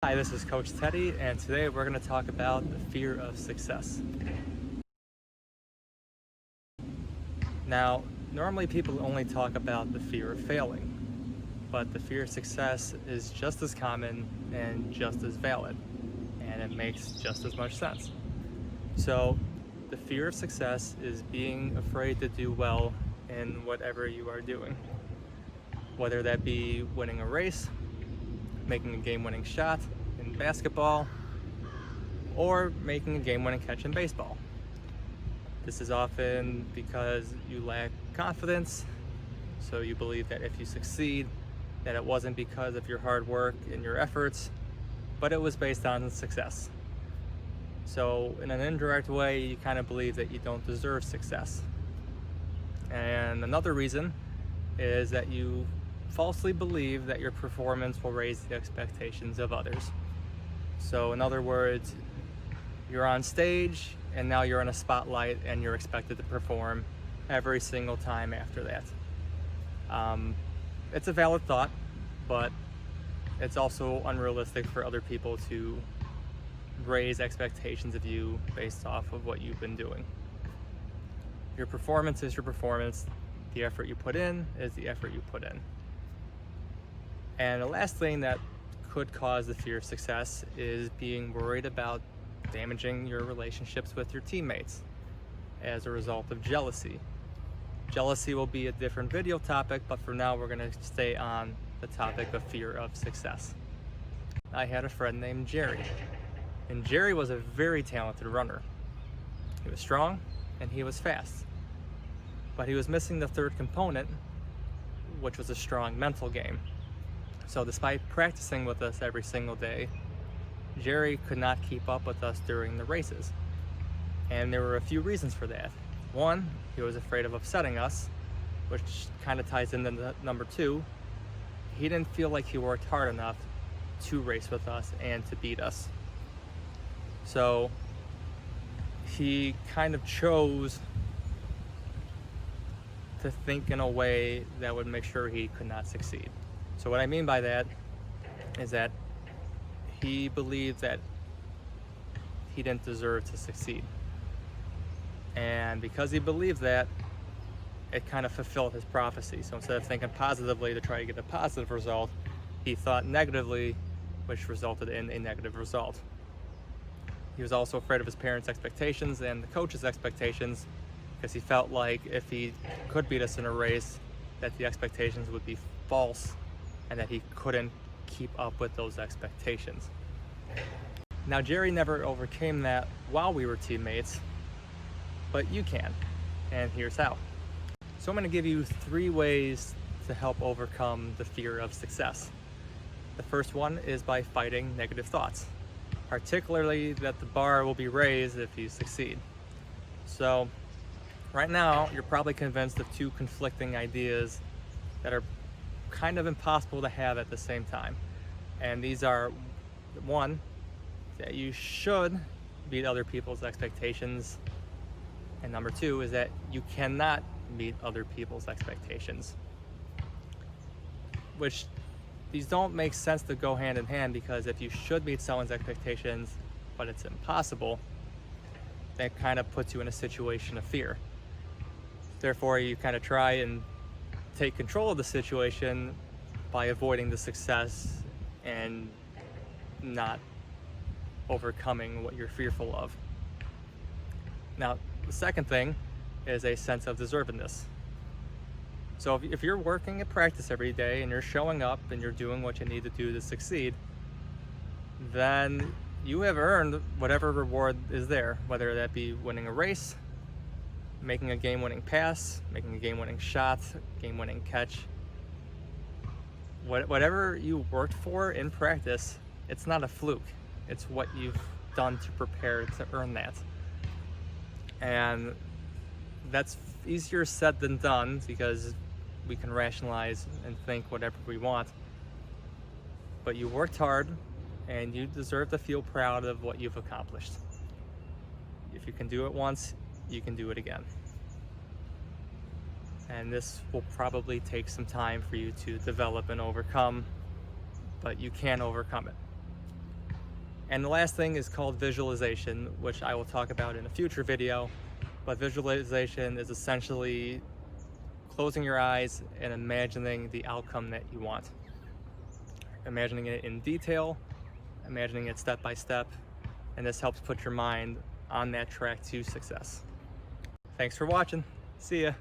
Hi, this is Coach Teddy, and today we're going to talk about the fear of success. Now, normally people only talk about the fear of failing, but the fear of success is just as common and just as valid, and it makes just as much sense. So, the fear of success is being afraid to do well in whatever you are doing, whether that be winning a race, making a game-winning shot in basketball, or making a game-winning catch in baseball. This is often because you lack confidence, so you believe that if you succeed, that it wasn't because of your hard work and your efforts, but it was based on success. So in an indirect way, you kind of believe that you don't deserve success. And another reason is that you falsely believe that your performance will raise the expectations of others. So in other words, you're on stage and now you're in a spotlight and you're expected to perform every single time after that. It's a valid thought, but it's also unrealistic for other people to raise expectations of you based off of what you've been doing. Your performance is your performance. The effort you put in is the effort you put in. And the last thing that could cause the fear of success is being worried about damaging your relationships with your teammates as a result of jealousy. Jealousy will be a different video topic, but for now we're going to stay on the topic of fear of success. I had a friend named Jerry, and Jerry was a very talented runner. He was strong and he was fast, but he was missing the third component, which was a strong mental game. So despite practicing with us every single day, Jerry could not keep up with us during the races. And there were a few reasons for that. One, he was afraid of upsetting us, which kind of ties into number two. He didn't feel like he worked hard enough to race with us and to beat us. So he kind of chose to think in a way that would make sure he could not succeed. So what I mean by that is that he believed that he didn't deserve to succeed. And because he believed that, it kind of fulfilled his prophecy. So instead of thinking positively to try to get a positive result, he thought negatively, which resulted in a negative result. He was also afraid of his parents' expectations and the coach's expectations, because he felt like if he could beat us in a race, that the expectations would be false and that he couldn't keep up with those expectations. Now, Jerry never overcame that while we were teammates, but you can, and here's how. So I'm going to give you 3 ways to help overcome the fear of success. The first one is by fighting negative thoughts, particularly that the bar will be raised if you succeed. So right now, you're probably convinced of 2 conflicting ideas that are kind of impossible to have at the same time. And these are, 1, that you should meet other people's expectations, and number 2 is that you cannot meet other people's expectations. Which, these don't make sense to go hand in hand, because if you should meet someone's expectations but it's impossible, that kind of puts you in a situation of fear. Therefore, you kind of try and take control of the situation by avoiding the success and not overcoming what you're fearful of. Now, the second thing is a sense of deservedness. So if you're working at practice every day and you're showing up and you're doing what you need to do to succeed, then you have earned whatever reward is there, whether that be winning a race, making a game-winning pass, making a game-winning shot, game-winning catch. Whatever you worked for in practice, it's not a fluke. It's what you've done to prepare to earn that. And that's easier said than done, because we can rationalize and think whatever we want. But you worked hard, and you deserve to feel proud of what you've accomplished. If you can do it once, you can do it again. And this will probably take some time for you to develop and overcome, but you can overcome it. And the last thing is called visualization, which I will talk about in a future video. But visualization is essentially closing your eyes and imagining the outcome that you want. Imagining it in detail, imagining it step by step, and this helps put your mind on that track to success. Thanks for watching. See ya.